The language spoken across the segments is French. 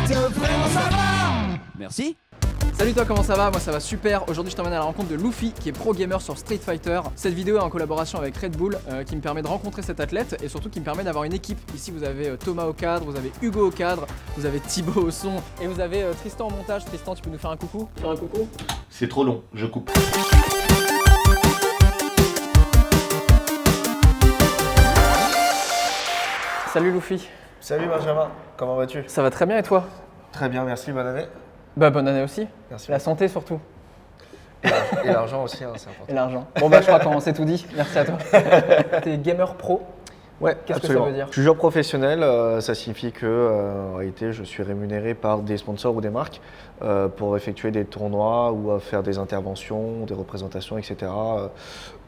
Frérot, ça va? Merci. Salut toi, comment ça va? Moi ça va super. Aujourd'hui je t'emmène à la rencontre de Luffy qui est pro gamer sur Street Fighter. Cette vidéo est en collaboration avec Red Bull qui me permet de rencontrer cet athlète et surtout qui me permet d'avoir une équipe. Ici vous avez Thomas au cadre, vous avez Hugo au cadre, vous avez Thibaut au son et vous avez Tristan au montage. Tristan, tu peux nous faire un coucou? Faire un coucou? C'est trop long, je coupe. Salut Luffy. Salut Benjamin, comment vas-tu? Ça va très bien et toi? Très bien, merci, bonne année. Bah bonne année aussi. Merci. La santé surtout. Et l'argent aussi, hein, c'est important. Et l'argent. Bon bah je crois qu'on s'est tout dit. Merci à toi. T'es gamer pro. Ouais, Qu'est-ce absolument. que ça veut dire? Je suis joueur professionnel, ça signifie que en réalité je suis rémunéré par des sponsors ou des marques pour effectuer des tournois ou faire des interventions, des représentations, etc.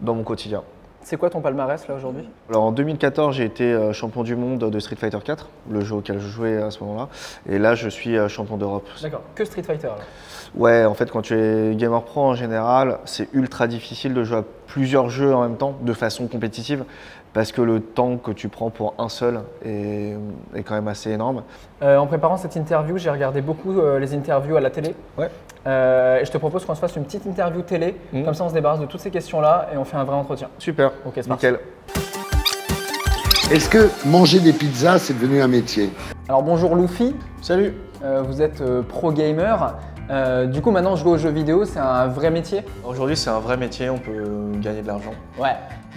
Dans mon quotidien. C'est quoi ton palmarès là aujourd'hui? Alors en 2014, j'ai été champion du monde de Street Fighter 4, le jeu auquel je jouais à ce moment-là. Et là, je suis champion d'Europe. D'accord, que Street Fighter là. Ouais, en fait, quand tu es gamer pro en général, c'est ultra difficile de jouer à plusieurs jeux en même temps, de façon compétitive, parce que le temps que tu prends pour un seul est quand même assez énorme. En préparant cette interview, j'ai regardé beaucoup les interviews à la télé. Ouais. Et je te propose qu'on se fasse une petite interview télé, comme ça on se débarrasse de toutes ces questions-là et on fait un vrai entretien. Super, Ok, c'est parti. nickel. Est-ce que manger des pizzas, c'est devenu un métier? Alors bonjour Luffy, Salut. vous êtes pro gamer. Du coup maintenant jouer aux jeux vidéo c'est un vrai métier? Aujourd'hui, c'est un vrai métier, on peut gagner de l'argent. Ouais.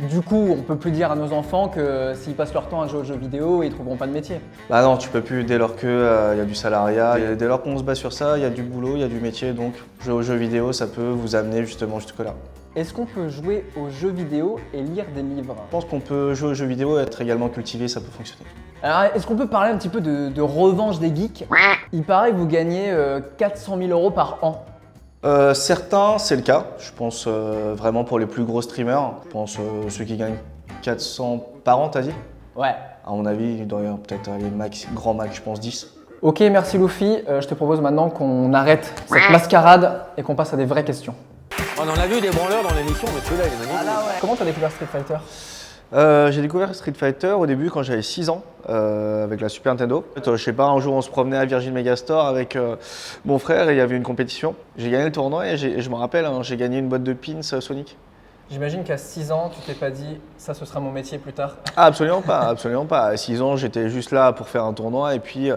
Du coup on peut plus dire à nos enfants que s'ils passent leur temps à jouer aux jeux vidéo, ils trouveront pas de métier. Bah non, tu peux plus, dès lors qu'il y a du salariat, et dès lors qu'on se base sur ça, il y a du boulot, il y a du métier, donc jouer aux jeux vidéo, ça peut vous amener justement jusque-là. Est-ce qu'on peut jouer aux jeux vidéo et lire des livres? Je pense qu'on peut jouer aux jeux vidéo et être également cultivé, ça peut fonctionner. Alors, est-ce qu'on peut parler un petit peu de revanche des geeks? Il paraît que vous gagnez 400 000 € par an. Certains, c'est le cas. Je pense vraiment pour les plus gros streamers. Je pense ceux qui gagnent 400 par an, t'as dit? Ouais. À mon avis, il doit y avoir peut-être les max, grand max, je pense 10. Ok, merci Luffy. Je te propose maintenant qu'on arrête cette mascarade et qu'on passe à des vraies questions. On en a vu des branleurs dans l'émission, mais celui-là il est magnifique. Comment t'as découvert Street Fighter? J'ai découvert Street Fighter au début quand j'avais 6 ans avec la Super Nintendo. En fait, je sais pas, un jour on se promenait à Virgin Megastore avec mon frère et il y avait une compétition. J'ai gagné le tournoi et je me rappelle, hein, j'ai gagné une boîte de pins Sonic. J'imagine qu'à 6 ans, tu t'es pas dit ça ce sera mon métier plus tard. Ah, absolument pas, absolument pas. À 6 ans, j'étais juste là pour faire un tournoi et puis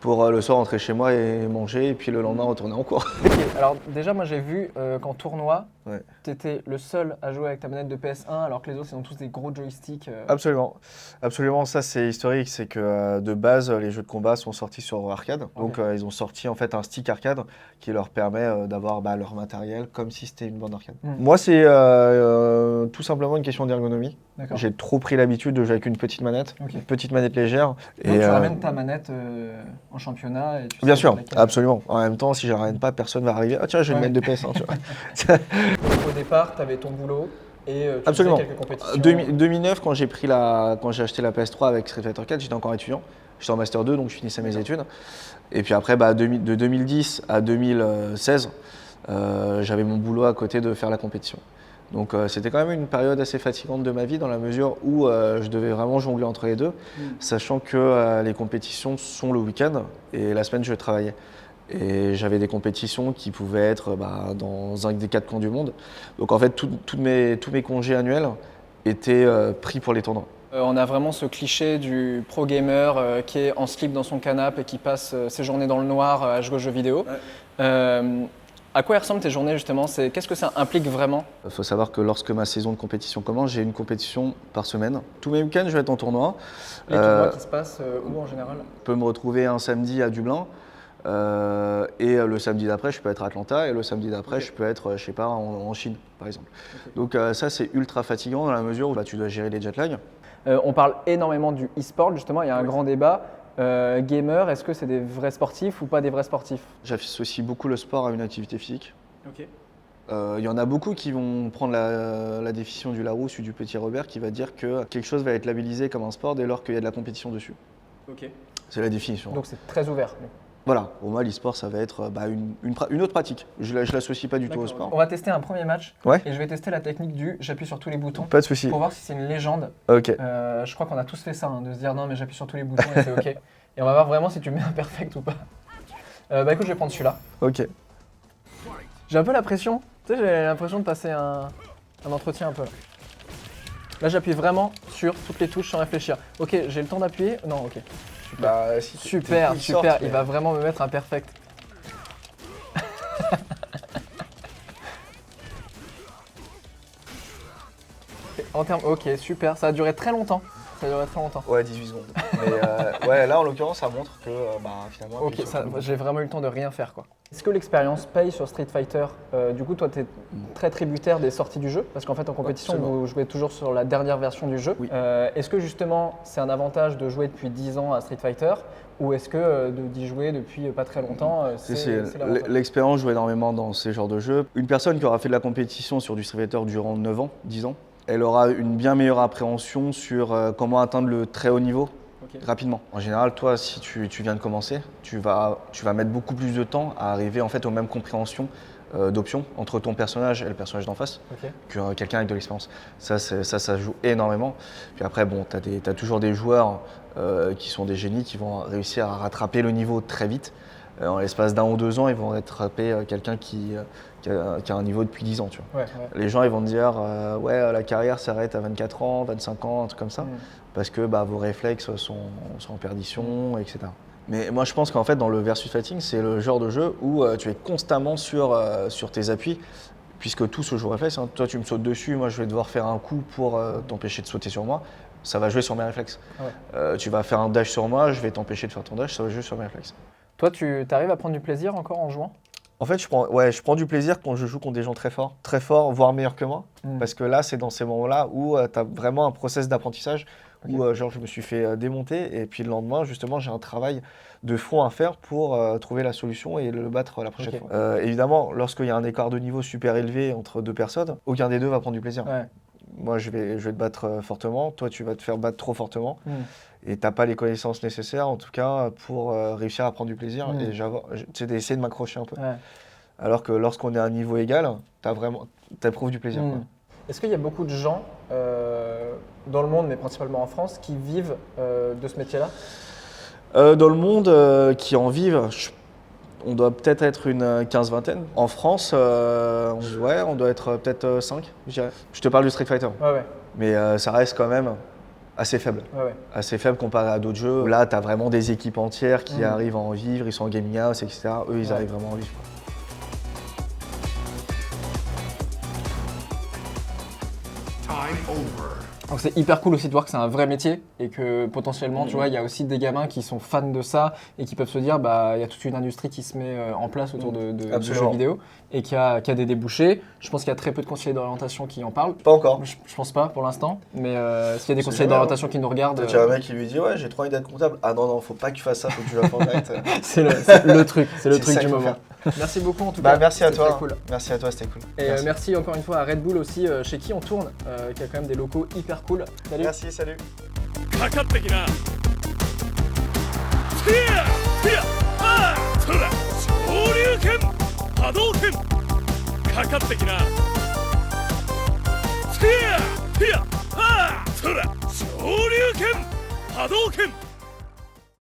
pour le soir rentrer chez moi et manger et puis le lendemain retourner en cours. Ok, alors déjà moi j'ai vu qu'en tournoi, Ouais. t'étais le seul à jouer avec ta manette de PS1 alors que les autres ils ont tous des gros joysticks. Absolument, absolument. Ça c'est historique, c'est que de base les jeux de combat sont sortis sur arcade. Donc ils ont sorti en fait un stick arcade qui leur permet d'avoir leur matériel comme si c'était une bande arcade. Moi c'est tout simplement une question d'ergonomie. D'accord. J'ai trop pris l'habitude de jouer avec une petite manette, une petite manette légère. Donc tu ramènes ta manette en championnat et tu Bien sais sûr, laquelle. absolument. En même temps, si je ne la ramène pas, personne ne va arriver. Ah tiens, j'ai une manette de PS1, tu vois. Au départ, tu avais ton boulot et tu Absolument. faisais quelques compétitions. 2009, quand j'ai acheté la PS3 avec Street Fighter 4, j'étais encore étudiant. J'étais en Master 2, donc je finissais mes études. Et puis après, de 2010 à 2016, j'avais mon boulot à côté de faire la compétition. Donc c'était quand même une période assez fatigante de ma vie dans la mesure où je devais vraiment jongler entre les deux, sachant que les compétitions sont le week-end et la semaine je travaillais. Et j'avais des compétitions qui pouvaient être dans un des 4 coins du monde. Donc en fait, tous mes congés annuels étaient pris pour les tournois. On a vraiment ce cliché du pro gamer qui est en slip dans son canapé et qui passe ses journées dans le noir à jouer aux jeux vidéo. À quoi ressemblent tes journées justement? Qu'est-ce que ça implique vraiment? Il faut savoir que lorsque ma saison de compétition commence, j'ai une compétition par semaine. Tous mes week-ends, je vais être en tournoi. Les tournois qui se passent où en général? Je peux me retrouver un samedi à Dublin. Et le samedi d'après, je peux être à Atlanta. Et le samedi d'après, je peux être, je sais pas, en Chine, par exemple. Donc ça, c'est ultra fatigant dans la mesure où tu dois gérer les jet lags. On parle énormément du e-sport justement, il y a un grand débat. Gamer, est-ce que c'est des vrais sportifs ou pas des vrais sportifs? J'associe beaucoup le sport à une activité physique. Ok. Il y en a beaucoup qui vont prendre la définition du Larousse ou du Petit Robert qui va dire que quelque chose va être labellisé comme un sport dès lors qu'il y a de la compétition dessus. Ok. C'est la définition. Donc c'est très ouvert. Voilà, pour moi l'e-sport ça va être une autre pratique. Je ne l'associe pas du tout au sport. On va tester un premier match Ouais. et je vais tester la technique du j'appuie sur tous les boutons Pas de souci. pour voir si c'est une légende. Ok. Je crois qu'on a tous fait ça, de se dire non mais j'appuie sur tous les boutons et c'est ok. Et on va voir vraiment si tu mets un perfect ou pas. Bah écoute, je vais prendre celui-là. Ok. J'ai un peu la pression. Tu sais, j'ai l'impression de passer un entretien un peu. Là, j'appuie vraiment sur toutes les touches sans réfléchir. Ok, j'ai le temps d'appuyer. Non, ok. Bah, si Super, super. Il va vraiment me mettre un perfect. En termes, ok, super. Ça a duré très longtemps. Ouais, 18 secondes. Mais ouais, là en l'occurrence, ça montre que finalement. Ok, j'ai vraiment eu le temps de rien faire quoi. Est-ce que l'expérience paye sur Street Fighter? Du coup, toi, tu es très tributaire des sorties du jeu parce qu'en fait, en compétition, vous jouez toujours sur la dernière version du jeu. Oui. Est-ce que justement, c'est un avantage de jouer depuis 10 ans à Street Fighter ou est-ce que d'y jouer depuis pas très longtemps, c'est l'avantage? L'expérience joue énormément dans ces genres de jeux. Une personne qui aura fait de la compétition sur du Street Fighter durant 9 ans, 10 ans, elle aura une bien meilleure appréhension sur comment atteindre le très haut niveau rapidement. En général, toi, si tu viens de commencer, tu vas mettre beaucoup plus de temps à arriver en fait aux mêmes compréhensions d'options entre ton personnage et le personnage d'en face que quelqu'un avec de l'expérience. Ça joue énormément. Puis après, bon, t'as toujours des joueurs qui sont des génies qui vont réussir à rattraper le niveau très vite. En l'espace d'1 ou 2 ans, ils vont rattraper quelqu'un qui a un niveau depuis 10 ans. Tu vois. Les gens ils vont te dire ouais, la carrière s'arrête à 24 ans, 25 ans, un truc comme ça, parce que vos réflexes sont en perdition, etc. Mais moi je pense qu'en fait dans le versus fighting, c'est le genre de jeu où tu es constamment sur tes appuis, puisque tout se joue au réflexe. Hein. Toi tu me sautes dessus, moi je vais devoir faire un coup pour t'empêcher de sauter sur moi. Ça va jouer sur mes réflexes. Tu vas faire un dash sur moi, je vais t'empêcher de faire ton dash, ça va jouer sur mes réflexes. Toi, tu arrives à prendre du plaisir encore en jouant? En fait, je prends du plaisir quand je joue contre des gens très forts, voire meilleurs que moi. Parce que là, c'est dans ces moments-là où tu as vraiment un process d'apprentissage, où genre, je me suis fait démonter, et puis le lendemain, justement, j'ai un travail de fond à faire pour trouver la solution et le battre la prochaine fois. Évidemment, lorsqu'il y a un écart de niveau super élevé entre deux personnes, aucun des deux va prendre du plaisir. Moi, je vais te battre fortement, toi, tu vas te faire battre trop fortement. Et tu n'as pas les connaissances nécessaires, en tout cas, pour réussir à prendre du plaisir et d'essayer de m'accrocher un peu. Alors que lorsqu'on est à un niveau égal, t'éprouves du plaisir. Est-ce qu'il y a beaucoup de gens dans le monde, mais principalement en France, qui vivent de ce métier-là? Dans le monde, qui en vivent, on doit peut-être être une 15-20aine. En France, on doit être peut-être 5, je dirais. Je te parle du Street Fighter. Mais ça reste quand même assez faible. Assez faible comparé à d'autres jeux. Là, tu as vraiment des équipes entières qui arrivent à en vivre, ils sont en gaming house, etc. Eux, ils arrivent vraiment à en vivre. Time over. Donc c'est hyper cool aussi de voir que c'est un vrai métier et que potentiellement, tu vois, il y a aussi des gamins qui sont fans de ça et qui peuvent se dire, il y a toute une industrie qui se met en place autour de jeux vidéo et qui a des débouchés. Je pense qu'il y a très peu de conseillers d'orientation qui en parlent. Pas encore. Je pense pas pour l'instant, mais s'il y a des conseillers d'orientation qui nous regardent... Tu as un mec qui lui dit, ouais, j'ai trop envie d'être comptable. Ah non, faut pas que tu fasses ça, faut que tu joues à Fortnite. c'est le truc du moment. Merci beaucoup en tout cas. Merci à toi. Cool. Merci à toi, c'était cool. Et merci encore une fois à Red Bull aussi, chez qui on tourne, qui a quand même des locaux hyper cool. Salut. Merci, salut. かかってきな。ティアティアああそら昇竜拳波動拳かかってきな。ティアティアああそら昇竜拳波動拳